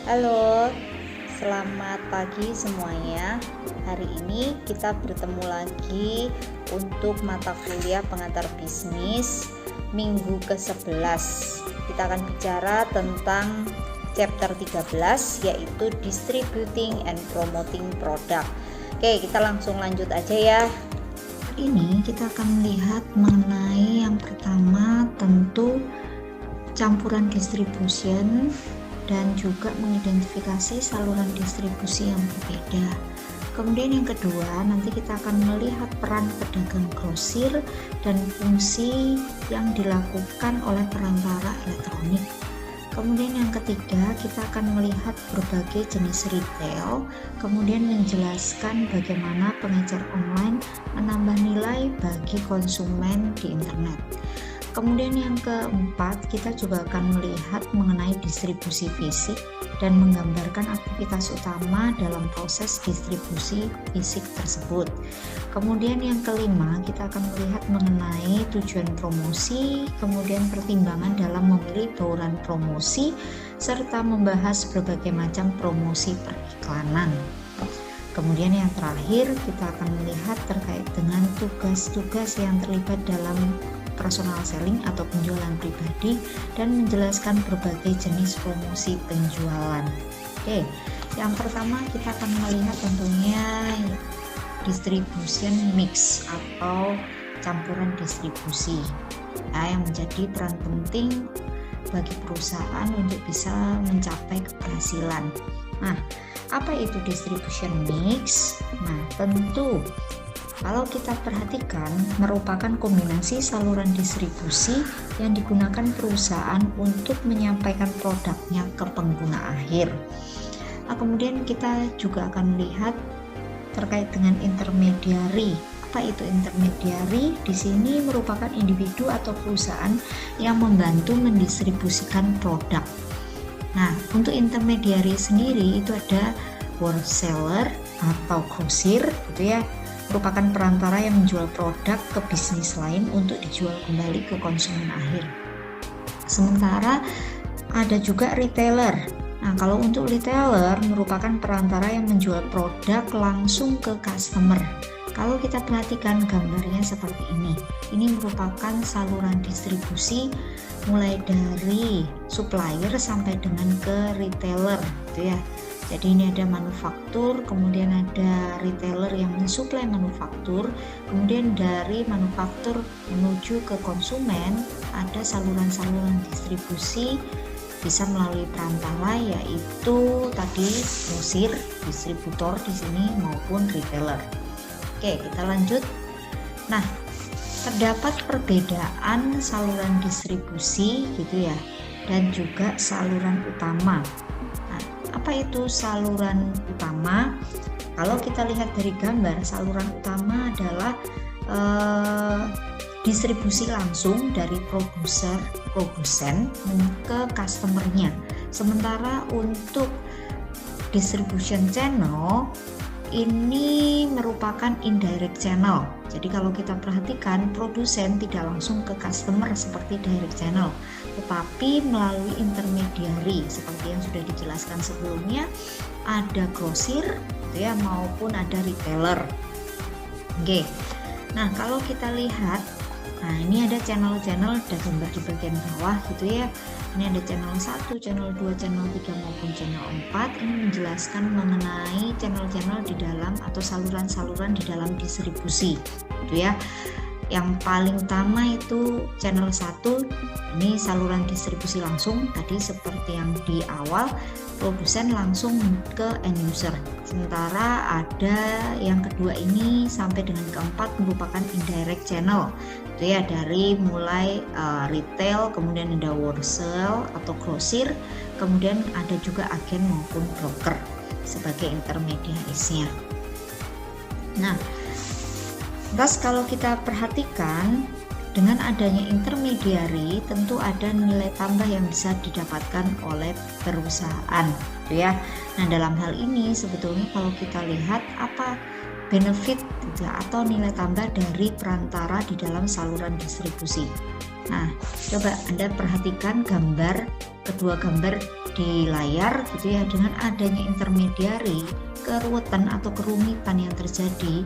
Halo, selamat pagi semuanya. Hari ini kita bertemu lagi untuk mata kuliah pengantar bisnis minggu ke-11. Kita akan bicara tentang chapter 13 yaitu Distributing and Promoting Product. Oke, kita langsung lanjut aja ya. Hari ini kita akan melihat mengenai yang pertama tentu campuran distribution dan juga mengidentifikasi saluran distribusi yang berbeda. Kemudian yang kedua, nanti kita akan melihat peran pedagang grosir dan fungsi yang dilakukan oleh perantara elektronik. Kemudian yang ketiga, kita akan melihat berbagai jenis retail, kemudian menjelaskan bagaimana pengecer online menambah nilai bagi konsumen di internet. Kemudian yang keempat, kita juga akan melihat mengenai distribusi fisik dan menggambarkan aktivitas utama dalam proses distribusi fisik tersebut. Kemudian yang kelima, kita akan melihat mengenai tujuan promosi, kemudian pertimbangan dalam memilih bauran promosi, serta membahas berbagai macam promosi periklanan. Kemudian yang terakhir, kita akan melihat terkait dengan tugas-tugas yang terlibat dalam personal selling atau penjualan pribadi dan menjelaskan berbagai jenis promosi penjualan. Oke, yang pertama kita akan melihat tentunya distribution mix atau campuran distribusi yang menjadi peran penting bagi perusahaan untuk bisa mencapai keberhasilan. Nah, apa itu distribution mix? Nah, tentu kalau kita perhatikan merupakan kombinasi saluran distribusi yang digunakan perusahaan untuk menyampaikan produknya ke pengguna akhir. Nah, kemudian kita juga akan melihat terkait dengan intermediary. Apa itu intermediary? Di sini merupakan individu atau perusahaan yang membantu mendistribusikan produk. Nah, untuk intermediary sendiri itu ada wholesaler atau grosir gitu ya, merupakan perantara yang menjual produk ke bisnis lain untuk dijual kembali ke konsumen akhir. Sementara ada juga retailer. Nah, kalau untuk retailer merupakan perantara yang menjual produk langsung ke customer. Kalau kita perhatikan gambarnya seperti ini merupakan saluran distribusi mulai dari supplier sampai dengan ke retailer gitu ya. Jadi ini ada manufaktur, kemudian ada retailer yang mensuplai manufaktur, kemudian dari manufaktur menuju ke konsumen ada saluran-saluran distribusi bisa melalui perantara yaitu tadi grosir, distributor di sini maupun retailer. Oke, kita lanjut. Nah, terdapat perbedaan saluran distribusi gitu ya dan juga saluran utama. Apa itu saluran utama? Kalau kita lihat dari gambar, saluran utama adalah distribusi langsung dari produsen ke customernya. Sementara untuk distribution channel ini merupakan indirect channel. Jadi kalau kita perhatikan, produsen tidak langsung ke customer seperti direct channel, tetapi melalui intermediary seperti yang sudah dijelaskan sebelumnya, ada grosir gitu ya maupun ada retailer. Oke. Nah, kalau kita lihat, nah ini ada channel-channel, ada gambar di bagian bawah gitu ya. Ini ada channel 1, channel 2, channel 3 maupun channel 4. Ini menjelaskan mengenai channel-channel di dalam atau saluran-saluran di dalam distribusi gitu ya. Yang paling utama itu channel 1, ini saluran distribusi langsung tadi seperti yang di awal, produsen langsung ke end user. Sementara ada yang kedua ini sampai dengan keempat merupakan indirect channel itu ya, dari mulai retail, kemudian ada wholesale atau grosir, kemudian ada juga agen maupun broker sebagai intermediarisnya. Nah, terus kalau kita perhatikan dengan adanya intermediary tentu ada nilai tambah yang bisa didapatkan oleh perusahaan gitu ya. Nah, dalam hal ini sebetulnya kalau kita lihat apa benefit gitu, atau nilai tambah dari perantara di dalam saluran distribusi. Nah, coba Anda perhatikan kedua gambar di layar gitu ya, dengan adanya intermediary, keruwetan atau kerumitan yang terjadi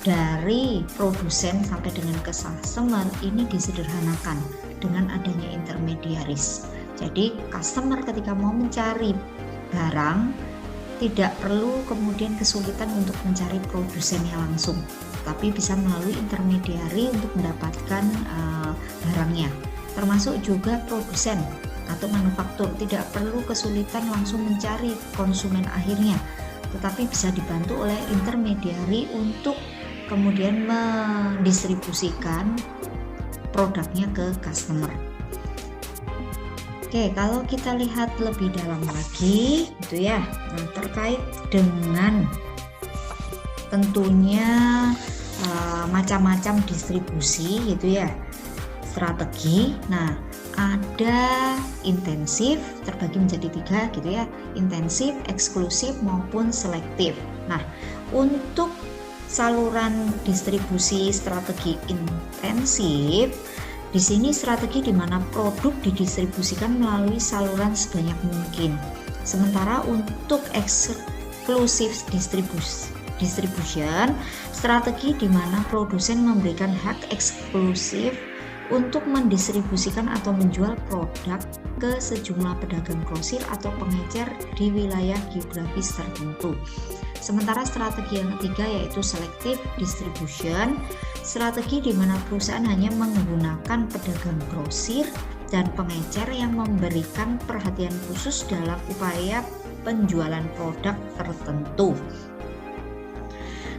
dari produsen sampai dengan ke customer ini disederhanakan dengan adanya intermediaries. Jadi customer ketika mau mencari barang tidak perlu kemudian kesulitan untuk mencari produsennya langsung, tapi bisa melalui intermediary untuk mendapatkan barangnya. Termasuk juga produsen atau manufaktur tidak perlu kesulitan langsung mencari konsumen akhirnya, tetapi bisa dibantu oleh intermediary untuk kemudian mendistribusikan produknya ke customer. Oke, kalau kita lihat lebih dalam lagi gitu ya, terkait dengan tentunya macam-macam distribusi gitu ya, strategi. Nah, ada intensif, terbagi menjadi 3 gitu ya, intensif, eksklusif maupun selektif. Nah, untuk saluran distribusi strategi intensif, di sini strategi di mana produk didistribusikan melalui saluran sebanyak mungkin. Sementara untuk eksklusif distribution, strategi di mana produsen memberikan hak eksklusif untuk mendistribusikan atau menjual produk ke sejumlah pedagang grosir atau pengecer di wilayah geografis tertentu. Sementara strategi yang ketiga yaitu selective distribution, strategi di mana perusahaan hanya menggunakan pedagang grosir dan pengecer yang memberikan perhatian khusus dalam upaya penjualan produk tertentu.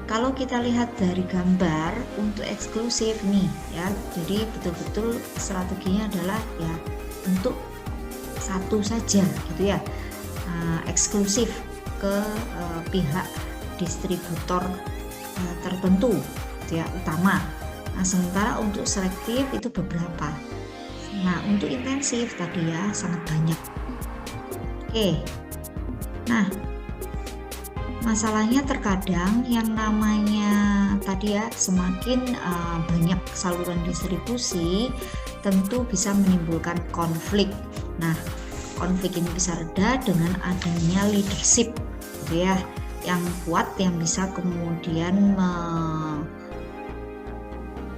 Kalau kita lihat dari gambar untuk eksklusif nih ya, jadi betul-betul strateginya adalah ya untuk satu saja gitu ya, eksklusif ke pihak distributor tertentu gitu ya, utama. Nah, sementara untuk selektif itu beberapa. Nah, untuk intensif tadi ya sangat banyak. Oke. Nah, masalahnya terkadang yang namanya tadi ya, semakin banyak saluran distribusi tentu bisa menimbulkan konflik. Nah, konflik ini bisa reda dengan adanya leadership gitu ya, yang kuat yang bisa kemudian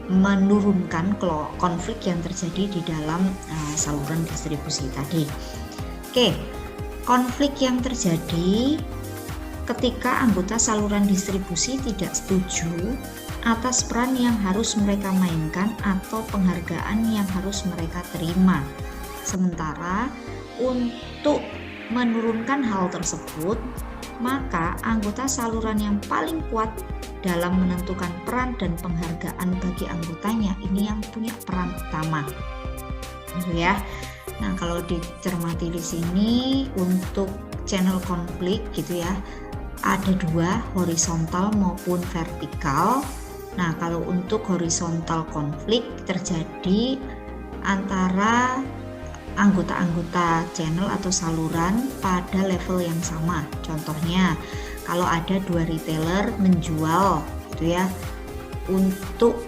menurunkan konflik yang terjadi di dalam saluran distribusi tadi. Oke, konflik yang terjadi ketika anggota saluran distribusi tidak setuju atas peran yang harus mereka mainkan atau penghargaan yang harus mereka terima. Sementara untuk menurunkan hal tersebut, maka anggota saluran yang paling kuat dalam menentukan peran dan penghargaan bagi anggotanya ini yang punya peran utama. Gitu ya. Nah, kalau dicermati di sini untuk channel konflik gitu ya, ada 2, horizontal maupun vertikal. Nah, kalau untuk horizontal konflik terjadi antara anggota-anggota channel atau saluran pada level yang sama. Contohnya, kalau ada 2 retailer menjual gitu ya untuk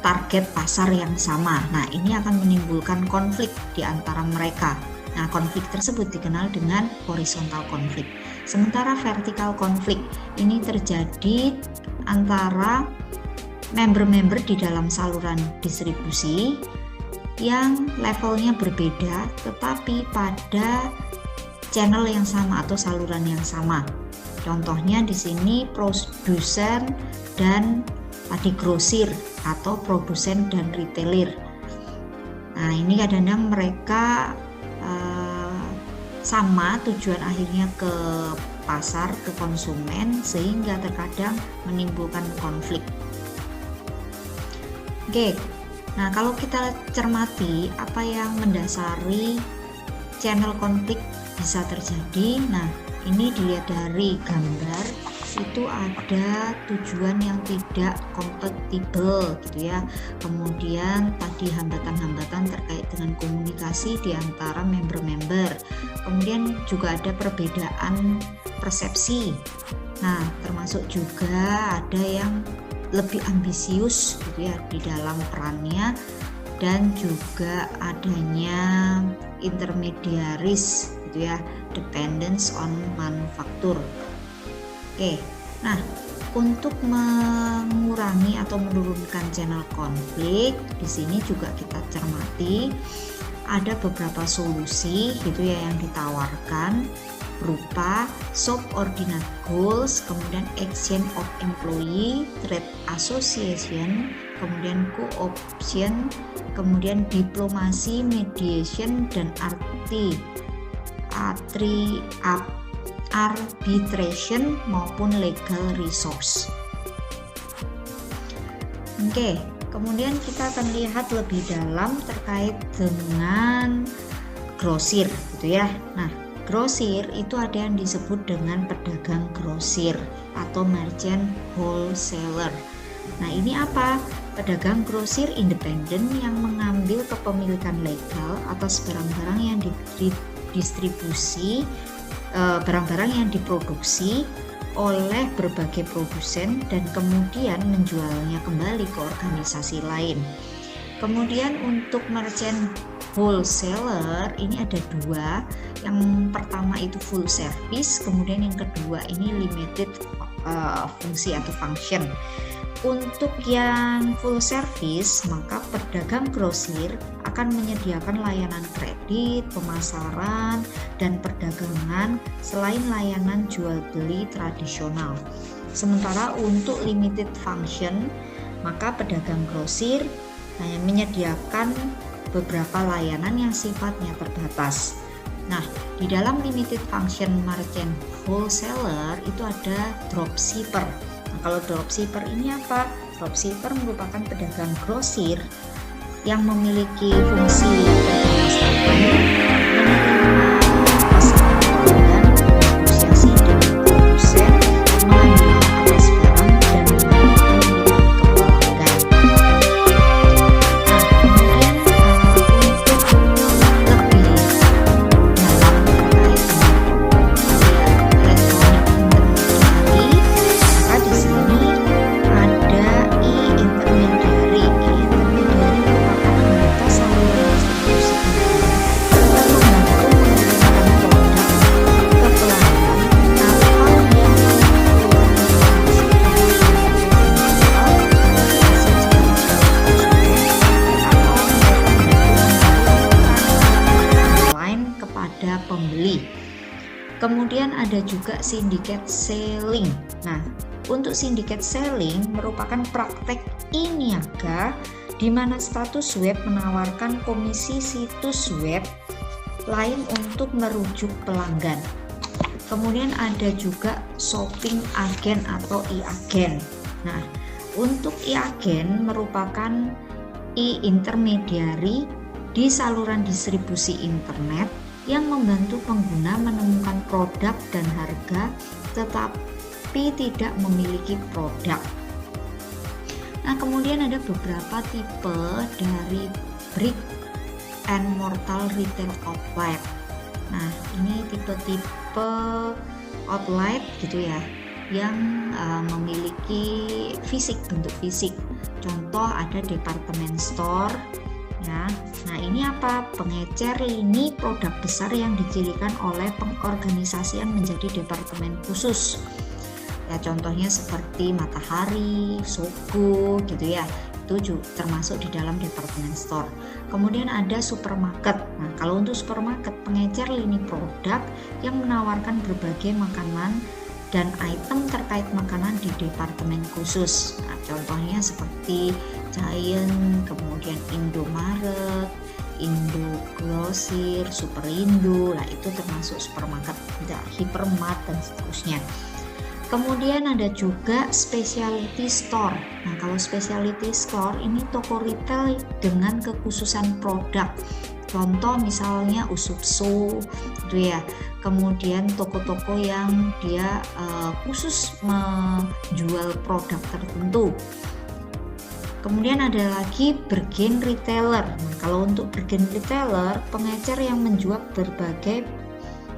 target pasar yang sama. Nah, ini akan menimbulkan konflik di antara mereka. Nah, konflik tersebut dikenal dengan horizontal konflik. Sementara vertikal konflik ini terjadi antara member-member di dalam saluran distribusi yang levelnya berbeda tetapi pada channel yang sama atau saluran yang sama. Contohnya di sini produsen dan tadi grosir atau produsen dan retailer. Nah, ini kadang-kadang mereka sama tujuan akhirnya ke pasar, ke konsumen, sehingga terkadang menimbulkan konflik. Oke. Nah, kalau kita cermati apa yang mendasari channel konflik bisa terjadi. Nah, ini dilihat dari gambar, itu ada tujuan yang tidak kompatibel gitu ya. Kemudian tadi hambatan-hambatan terkait dengan komunikasi di antara member-member. Kemudian juga ada perbedaan persepsi. Nah, termasuk juga ada yang lebih ambisius gitu ya di dalam perannya, dan juga adanya intermediaries gitu ya, dependence on manufacture. Oke, nah untuk mengurangi atau menurunkan channel konflik, di sini juga kita cermati ada beberapa solusi gitu ya yang ditawarkan, berupa subordinate goals, kemudian exchange of employee, trade association, kemudian co-option, kemudian diplomasi, mediation, dan arbitration maupun legal resource. Oke, kemudian kita akan lihat lebih dalam terkait dengan grosir gitu ya. Nah, grosir itu ada yang disebut dengan pedagang grosir atau merchant wholesaler. Nah, ini apa? Pedagang grosir independen yang mengambil kepemilikan legal atas barang-barang yang didistribusi, barang-barang yang diproduksi oleh berbagai produsen dan kemudian menjualnya kembali ke organisasi lain. Kemudian untuk merchant wholesaler ini ada dua. Yang pertama itu full service, kemudian yang kedua ini limited fungsi atau function. Untuk yang full service, maka pedagang grosir akan menyediakan layanan kredit, pemasaran, dan perdagangan selain layanan jual beli tradisional. Sementara untuk limited function, maka pedagang grosir hanya menyediakan beberapa layanan yang sifatnya terbatas. Nah, di dalam limited function merchant wholesaler itu ada dropshipper. Nah, kalau dropshipper ini apa? Dropshipper merupakan pedagang grosir yang memiliki fungsi pertama strategi, menerima pesanan pelanggan, negosiasi dengan produsen, mengambil atas barang dan menanyakan minat ke pelanggan. Nah, kemudian untuk lebih dalam terkait dengan elektronik intermediary, maka di sini ada e-intermediary. E-intermediary merupakan anggota saluran distribusi internet yang membantu mengirimkan produk ke pelanggan atau yang lain kepada pembeli. Kemudian ada juga syndicate selling. Nah, untuk syndicate selling merupakan praktek e-niaga di mana status web menawarkan komisi situs web lain untuk merujuk pelanggan. Kemudian ada juga shopping agen atau e-agen. Nah, untuk e-agen merupakan e-intermediary di saluran distribusi internet yang membantu pengguna menemukan produk dan harga tetapi tidak memiliki produk. Nah, kemudian ada beberapa tipe dari brick and mortar retail outlet. Nah, ini tipe-tipe outlet gitu ya, yang memiliki fisik, bentuk fisik. Contoh ada department store ya. Nah, ini apa? Pengecer lini produk besar yang didirikan oleh pengorganisasian menjadi departemen khusus. Ya, contohnya seperti Matahari, Sogo gitu ya. Itu juga termasuk di dalam department store. Kemudian ada supermarket. Nah, kalau untuk supermarket, pengecer lini produk yang menawarkan berbagai makanan dan item terkait makanan di departemen khusus. Nah, contohnya seperti Giant, kemudian Indomaret, Indogrosir, Superindo. Nah, itu termasuk supermarket, hypermart dan seterusnya. Kemudian ada juga specialty store. Nah, kalau specialty store ini toko retail dengan kekhususan produk. Contoh misalnya Usupso gitu ya. Kemudian toko-toko yang dia khusus menjual produk tertentu. Kemudian ada lagi bargain retailer. Nah, kalau untuk bargain retailer, pengecer yang menjual berbagai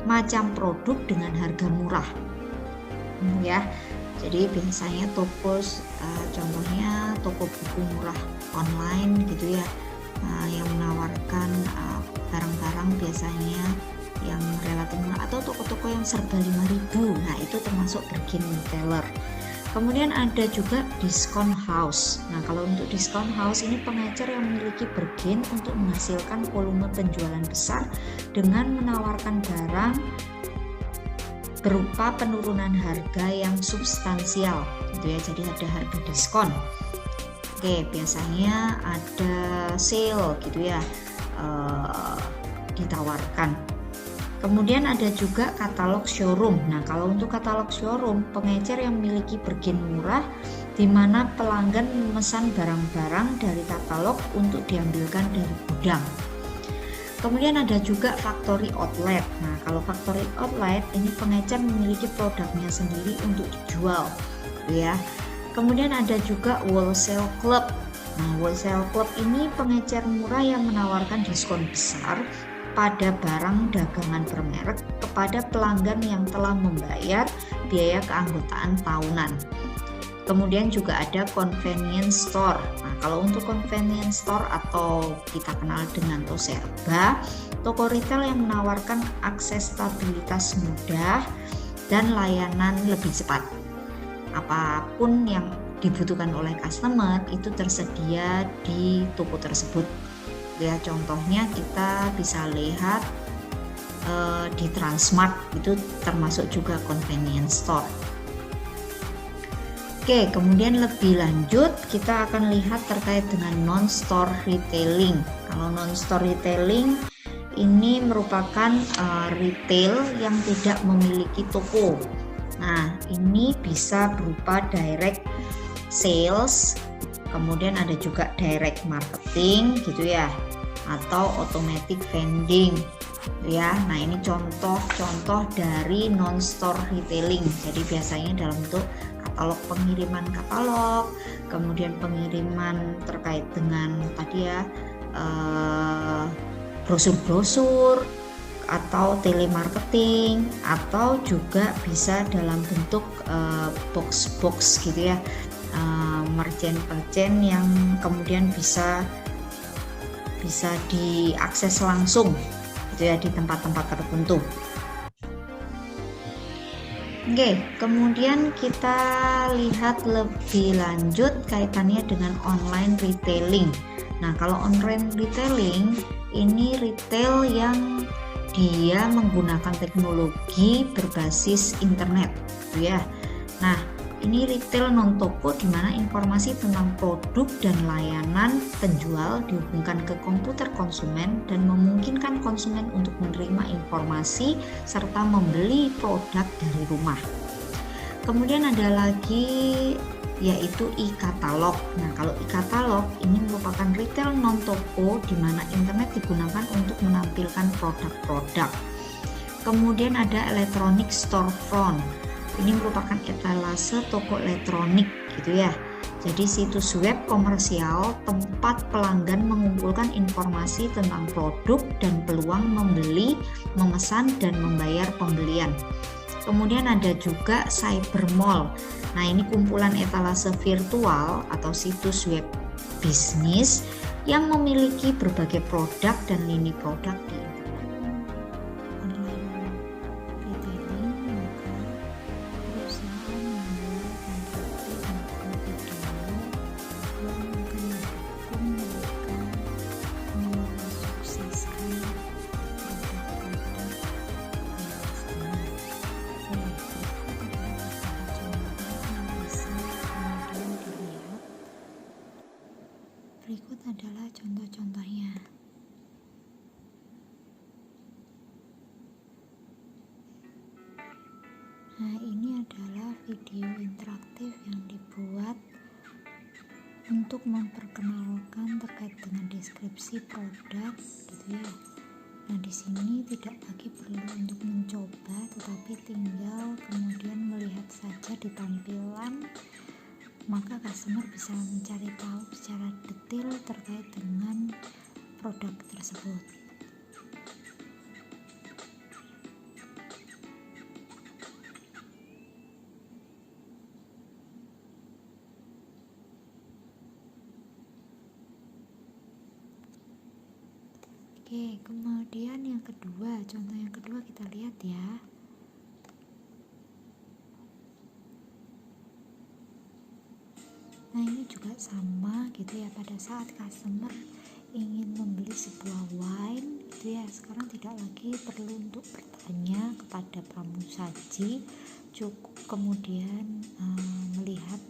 macam produk dengan harga murah. Ya, jadi biasanya toko contohnya toko buku murah online gitu ya, yang menawarkan barang-barang biasanya yang relatif murah, atau toko-toko yang serba 5.000. Nah, itu termasuk bargain retailer. Kemudian ada juga discount house. Nah, kalau untuk discount house ini pengecer yang memiliki bargain untuk menghasilkan volume penjualan besar dengan menawarkan barang berupa penurunan harga yang substansial gitu ya. Jadi ada harga diskon. Oke, biasanya ada sale gitu ya, ditawarkan. Kemudian ada juga katalog showroom. Nah, kalau untuk katalog showroom, pengecer yang memiliki bargain murah di mana pelanggan memesan barang-barang dari katalog untuk diambilkan dari gudang. Kemudian ada juga factory outlet. Nah, kalau factory outlet ini pengecer memiliki produknya sendiri untuk dijual, ya. Kemudian ada juga wholesale club. Nah, wholesale club ini pengecer murah yang menawarkan diskon besar pada barang dagangan bermerek kepada pelanggan yang telah membayar biaya keanggotaan tahunan. Kemudian juga ada convenience store. Nah, kalau untuk convenience store atau kita kenal dengan Toserba, toko retail yang menawarkan akses stabilitas mudah dan layanan lebih cepat. Apapun yang dibutuhkan oleh customer itu tersedia di toko tersebut. Ya, contohnya kita bisa lihat di Transmart, itu termasuk juga convenience store. Oke, kemudian lebih lanjut kita akan lihat terkait dengan non-store retailing. Kalau non-store retailing ini merupakan retail yang tidak memiliki toko. Nah, ini bisa berupa direct sales, kemudian ada juga direct marketing gitu ya, atau automatic vending ya. Nah, ini contoh-contoh dari non-store retailing. Jadi biasanya dalam bentuk katalog, pengiriman katalog, kemudian pengiriman terkait dengan tadi ya brosur-brosur atau telemarketing, atau juga bisa dalam bentuk box-box gitu ya, merchant-merchant yang kemudian bisa diakses langsung gitu ya di tempat-tempat tertentu. Oke, kemudian kita lihat lebih lanjut kaitannya dengan online retailing. Nah, kalau online retailing ini retail yang dia menggunakan teknologi berbasis internet gitu ya. Nah, ini retail non toko di mana informasi tentang produk dan layanan penjual dihubungkan ke komputer konsumen dan memungkinkan konsumen untuk menerima informasi serta membeli produk dari rumah. Kemudian ada lagi yaitu e-katalog. Nah, kalau e-katalog ini merupakan retail non toko di mana internet digunakan untuk menampilkan produk-produk. Kemudian ada electronic storefront. Ini merupakan etalase toko elektronik gitu ya. Jadi situs web komersial tempat pelanggan mengumpulkan informasi tentang produk dan peluang membeli, memesan dan membayar pembelian. Kemudian ada juga cyber mall. Nah, ini kumpulan etalase virtual atau situs web bisnis yang memiliki berbagai produk dan lini produk di Berikut adalah contoh-contohnya. Nah, ini adalah video interaktif yang dibuat untuk memperkenalkan terkait dengan deskripsi produk gitu ya. Nah, di sini tidak lagi perlu untuk mencoba, tetapi tinggal kemudian melihat saja di tampilan, maka customer bisa mencari tahu secara detail terkait dengan produk tersebut. Oke, kemudian yang kedua, contoh yang kedua kita lihat ya. Nah, ini juga sama gitu ya, pada saat customer ingin membeli sebuah wine gitu ya, sekarang tidak lagi perlu untuk bertanya kepada pramusaji, cukup kemudian melihat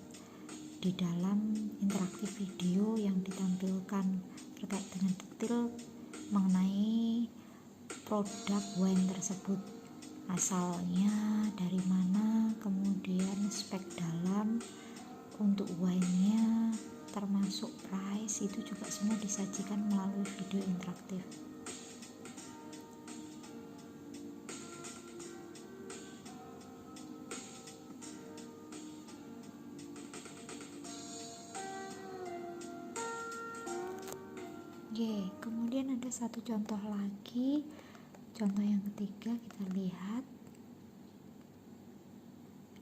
di dalam interaktif video yang ditampilkan terkait dengan detail mengenai produk wine tersebut, asalnya dari mana, kemudian spek dalam untuk wine-nya, termasuk price, itu juga semua disajikan melalui video interaktif. Oke, kemudian ada satu contoh lagi, contoh yang ketiga kita lihat.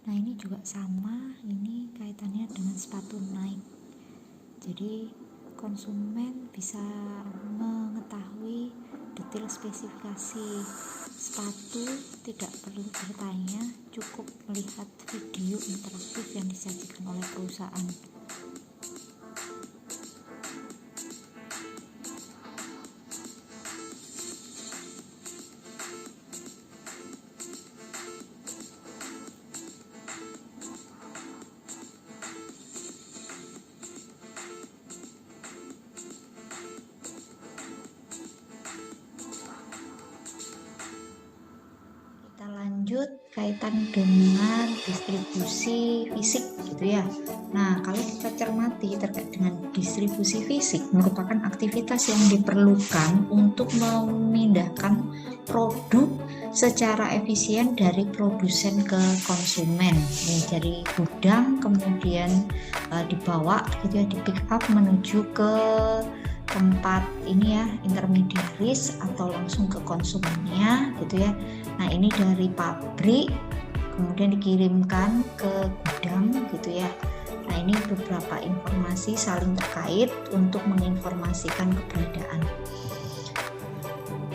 Nah, ini juga sama, ini kaitannya dengan sepatu Nike. Jadi konsumen bisa mengetahui detail spesifikasi sepatu, tidak perlu bertanya, cukup melihat video interaktif yang disajikan oleh perusahaan. Lanjut kaitan dengan distribusi fisik gitu ya. Nah, kalau kita cermati terkait dengan distribusi fisik merupakan aktivitas yang diperlukan untuk memindahkan produk secara efisien dari produsen ke konsumen, dari gudang kemudian dibawa gitu ya, di pick up menuju ke tempat ini ya, intermediaris atau langsung ke konsumennya gitu ya. Nah, ini dari pabrik kemudian dikirimkan ke gudang gitu ya. Nah, ini beberapa informasi saling terkait untuk menginformasikan keberadaan.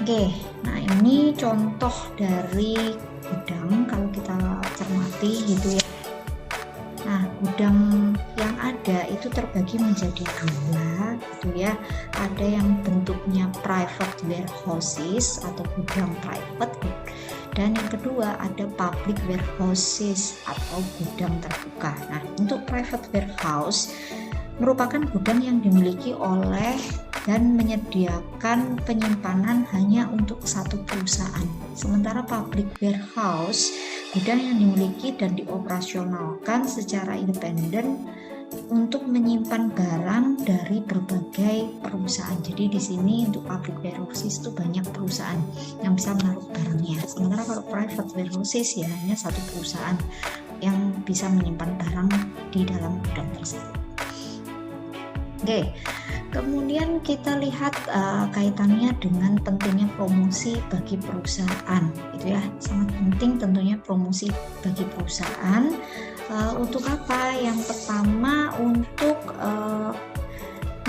Oke, nah ini contoh dari gudang kalau kita cermati gitu ya. Nah, gudang yang ada itu terbagi menjadi dua gitu ya. Ada yang bentuknya private warehouses atau gudang private, dan yang kedua ada public warehouses atau gudang terbuka. Nah, untuk private warehouse merupakan gudang yang dimiliki oleh dan menyediakan penyimpanan hanya untuk satu perusahaan. Sementara public warehouse, gudang yang dimiliki dan dioperasionalkan secara independen untuk menyimpan barang dari berbagai perusahaan. Jadi di sini untuk public warehouses itu banyak perusahaan yang bisa menaruh barangnya. Sementara kalau private warehouses ya hanya satu perusahaan yang bisa menyimpan barang di dalam gudang tersebut. Oke, kemudian kita lihat kaitannya dengan pentingnya promosi bagi perusahaan, gitu ya. Sangat penting tentunya promosi bagi perusahaan. Untuk apa? Yang pertama untuk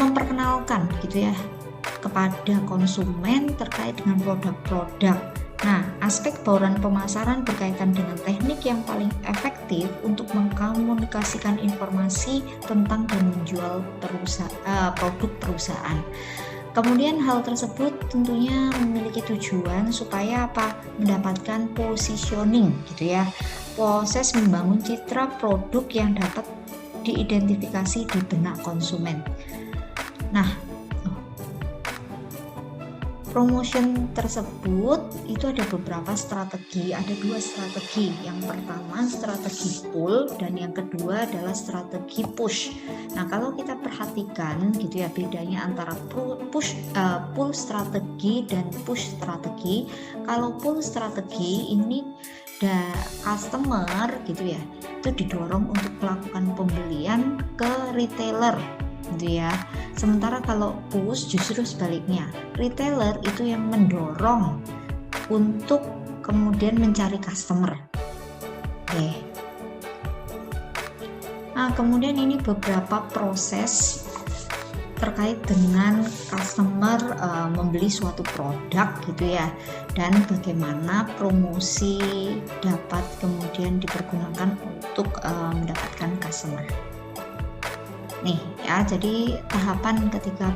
memperkenalkan, gitu ya, kepada konsumen terkait dengan produk-produk. Nah, aspek bauran pemasaran berkaitan dengan teknik yang paling efektif untuk mengkomunikasikan informasi tentang dan menjual produk perusahaan. Kemudian hal tersebut tentunya memiliki tujuan supaya apa? Mendapatkan positioning gitu ya. Proses membangun citra produk yang dapat diidentifikasi di benak konsumen. Nah, promotion tersebut itu ada beberapa strategi, ada dua strategi. Yang pertama strategi pull dan yang kedua adalah strategi push. Nah, kalau kita perhatikan gitu ya, bedanya antara pull strategi dan push strategi. Kalau pull strategi ini customer gitu ya, itu didorong untuk melakukan pembelian ke retailer gitu ya. Sementara kalau push justru sebaliknya, retailer itu yang mendorong untuk kemudian mencari customer. Oke. Nah, kemudian ini beberapa proses terkait dengan customer membeli suatu produk gitu ya, dan bagaimana promosi dapat kemudian dipergunakan untuk mendapatkan customer. Nih ya, jadi tahapan ketika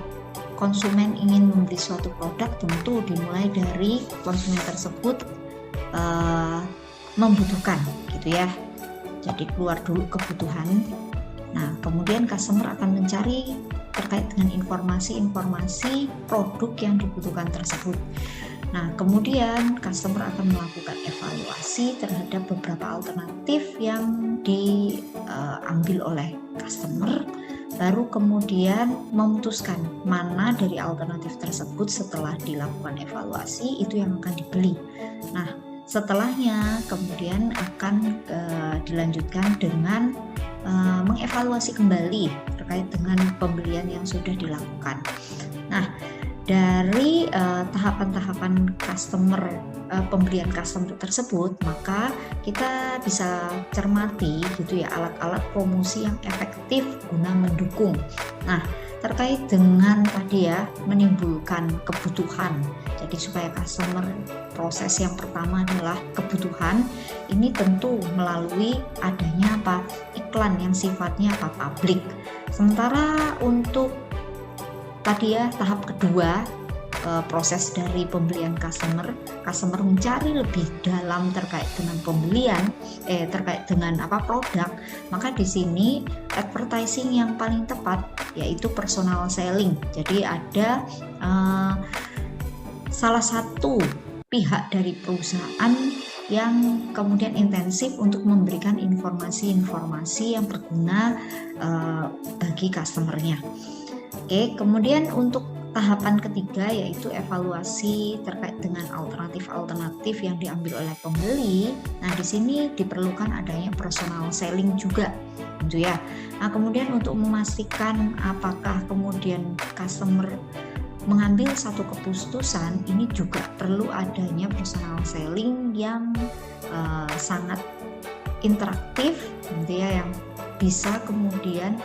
konsumen ingin membeli suatu produk tentu dimulai dari konsumen tersebut membutuhkan gitu ya. Jadi keluar dulu kebutuhan. Nah, kemudian customer akan mencari terkait dengan informasi-informasi produk yang dibutuhkan tersebut. Nah, kemudian customer akan melakukan evaluasi terhadap beberapa alternatif yang diambil oleh customer, baru kemudian memutuskan mana dari alternatif tersebut setelah dilakukan evaluasi itu yang akan dibeli. Nah, setelahnya kemudian akan dilanjutkan dengan mengevaluasi kembali terkait dengan pembelian yang sudah dilakukan. Nah, dari tahapan-tahapan pembelian customer tersebut, maka kita bisa cermati gitu ya alat-alat promosi yang efektif guna mendukung. Nah, terkait dengan tadi ya menimbulkan kebutuhan. Jadi supaya customer, proses yang pertama adalah kebutuhan. Ini tentu melalui adanya iklan yang sifatnya publik. Sementara untuk tadi ya tahap kedua, proses dari pembelian customer mencari lebih dalam terkait dengan pembelian terkait dengan produk, maka di sini advertising yang paling tepat yaitu personal selling. Jadi ada salah satu pihak dari perusahaan yang kemudian intensif untuk memberikan informasi-informasi yang berguna bagi customernya. Oke, kemudian untuk tahapan ketiga yaitu evaluasi terkait dengan alternatif-alternatif yang diambil oleh pembeli. Nah, di sini diperlukan adanya personal selling juga, gitu ya. Nah, kemudian untuk memastikan apakah kemudian customer mengambil satu keputusan, ini juga perlu adanya personal selling yang sangat interaktif, gitu ya, yang bisa kemudian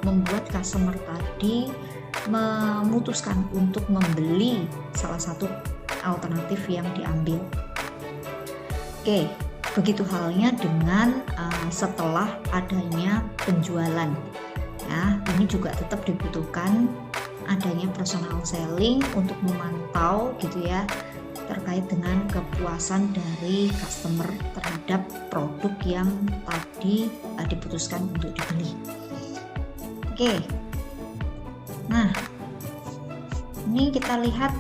membuat customer tadi memutuskan untuk membeli salah satu alternatif yang diambil. Oke, begitu halnya dengan setelah adanya penjualan. Ya, ini juga tetap dibutuhkan adanya personal selling untuk memantau gitu ya terkait dengan kepuasan dari customer terhadap produk yang tadi diputuskan untuk dibeli. Oke. Nah, ini kita lihat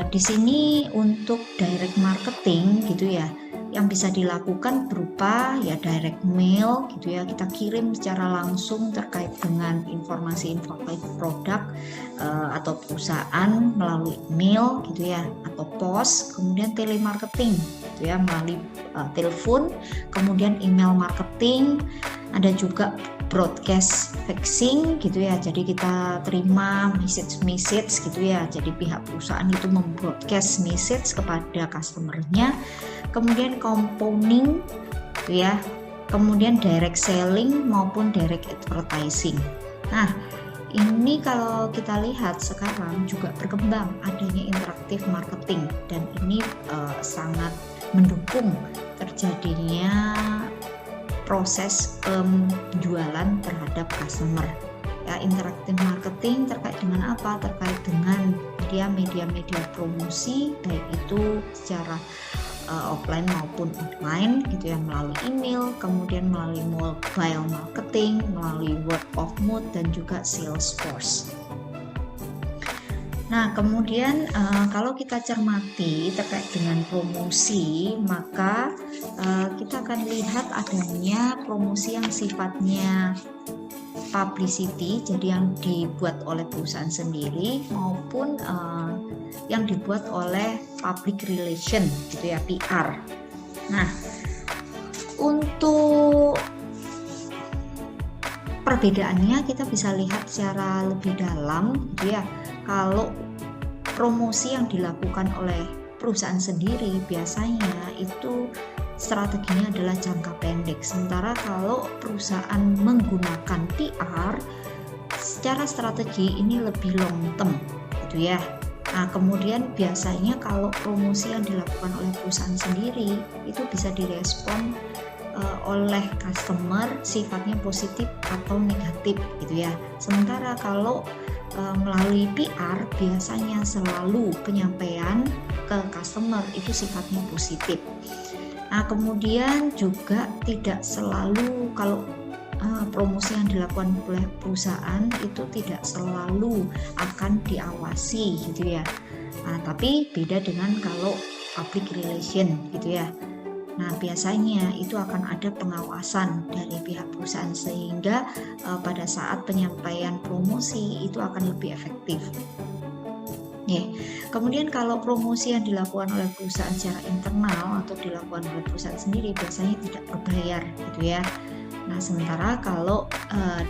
di sini untuk direct marketing gitu ya, yang bisa dilakukan berupa ya direct mail gitu ya, kita kirim secara langsung terkait dengan informasi-informasi produk atau perusahaan melalui mail gitu ya, atau pos. Kemudian telemarketing gitu ya, melalui telepon, kemudian email marketing, ada juga broadcast faxing gitu ya, jadi kita terima message gitu ya, jadi pihak perusahaan itu membroadcast message kepada customernya. Kemudian compounding gitu ya, kemudian direct selling maupun direct advertising. Nah, ini kalau kita lihat sekarang juga berkembang adanya interaktif marketing, dan ini sangat mendukung terjadinya proses penjualan terhadap customer. Ya, interaktif marketing terkait dengan apa? Terkait dengan media-media promosi, baik itu secara offline maupun online gitu ya, melalui email, kemudian melalui mobile marketing, melalui word of mouth, dan juga Salesforce. Nah, kemudian kalau kita cermati terkait dengan promosi, maka kita akan lihat adanya promosi yang sifatnya publicity, jadi yang dibuat oleh perusahaan sendiri, maupun yang dibuat oleh public relation gitu ya, PR. Nah, untuk perbedaannya kita bisa lihat secara lebih dalam gitu ya. Kalau promosi yang dilakukan oleh perusahaan sendiri biasanya itu strateginya adalah jangka pendek. Sementara kalau perusahaan menggunakan PR, secara strategi ini lebih long term gitu ya. Nah, kemudian biasanya kalau promosi yang dilakukan oleh perusahaan sendiri itu bisa direspon oleh customer sifatnya positif atau negatif gitu ya. Sementara kalau melalui PR biasanya selalu penyampaian ke customer itu sifatnya positif. Nah, kemudian juga tidak selalu kalau promosi yang dilakukan oleh perusahaan itu tidak selalu akan diawasi gitu ya. Nah, tapi beda dengan kalau public relation gitu ya. Nah, biasanya itu akan ada pengawasan dari pihak perusahaan sehingga pada saat penyampaian promosi itu akan lebih efektif. Kemudian kalau promosi yang dilakukan oleh perusahaan secara internal atau dilakukan oleh perusahaan sendiri biasanya tidak berbayar gitu ya. Nah, sementara kalau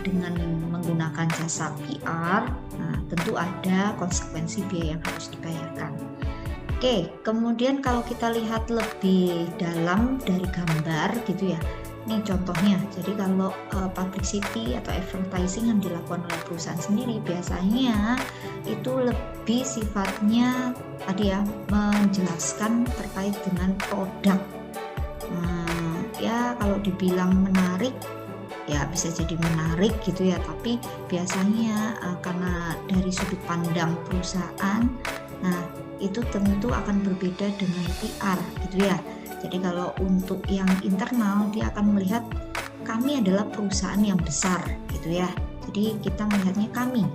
dengan menggunakan jasa PR, nah, tentu ada konsekuensi biaya yang harus dibayarkan. Kemudian kalau kita lihat lebih dalam dari gambar gitu ya. Ini contohnya, jadi kalau publicity atau advertising yang dilakukan oleh perusahaan sendiri biasanya itu lebih sifatnya tadi ya menjelaskan terkait dengan produk. Ya kalau dibilang menarik ya bisa jadi menarik gitu ya, tapi biasanya karena dari sudut pandang perusahaan, nah itu tentu akan berbeda dengan PR gitu ya. Jadi kalau untuk yang internal dia akan melihat kami adalah perusahaan yang besar gitu ya, jadi kita melihatnya kami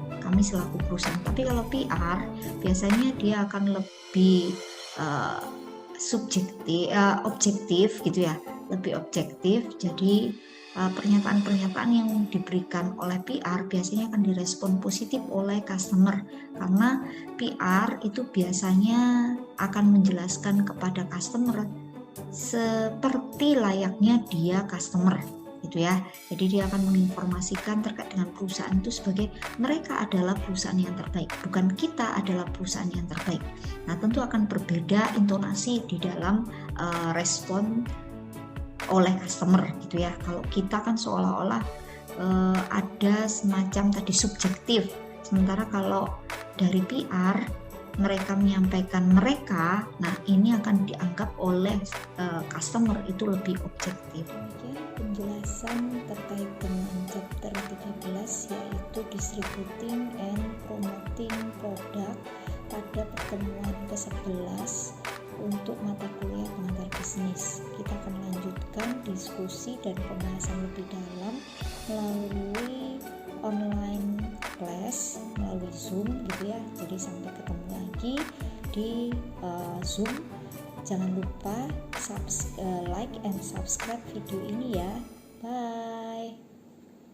selaku perusahaan. Tapi kalau PR biasanya dia akan lebih objektif gitu ya, lebih objektif. Jadi pernyataan-pernyataan yang diberikan oleh PR biasanya akan direspon positif oleh customer, karena PR itu biasanya akan menjelaskan kepada customer seperti layaknya dia customer gitu ya. Jadi dia akan menginformasikan terkait dengan perusahaan itu sebagai mereka adalah perusahaan yang terbaik, bukan kita adalah perusahaan yang terbaik. Nah, tentu akan berbeda intonasi di dalam respon oleh customer gitu ya. Kalau kita kan seolah-olah ada semacam tadi subjektif, sementara kalau dari PR mereka menyampaikan mereka, nah ini akan dianggap oleh customer itu lebih objektif. Penjelasan terkait dengan chapter 13 yaitu distributing and promoting product pada pertemuan ke-11 untuk mata kuliah pengantar bisnis. Kita akan lanjutkan diskusi dan pembahasan lebih dalam melalui online class, melalui Zoom gitu ya. Jadi sampai ketemu lagi di Zoom. Jangan lupa like and subscribe video ini ya. Bye.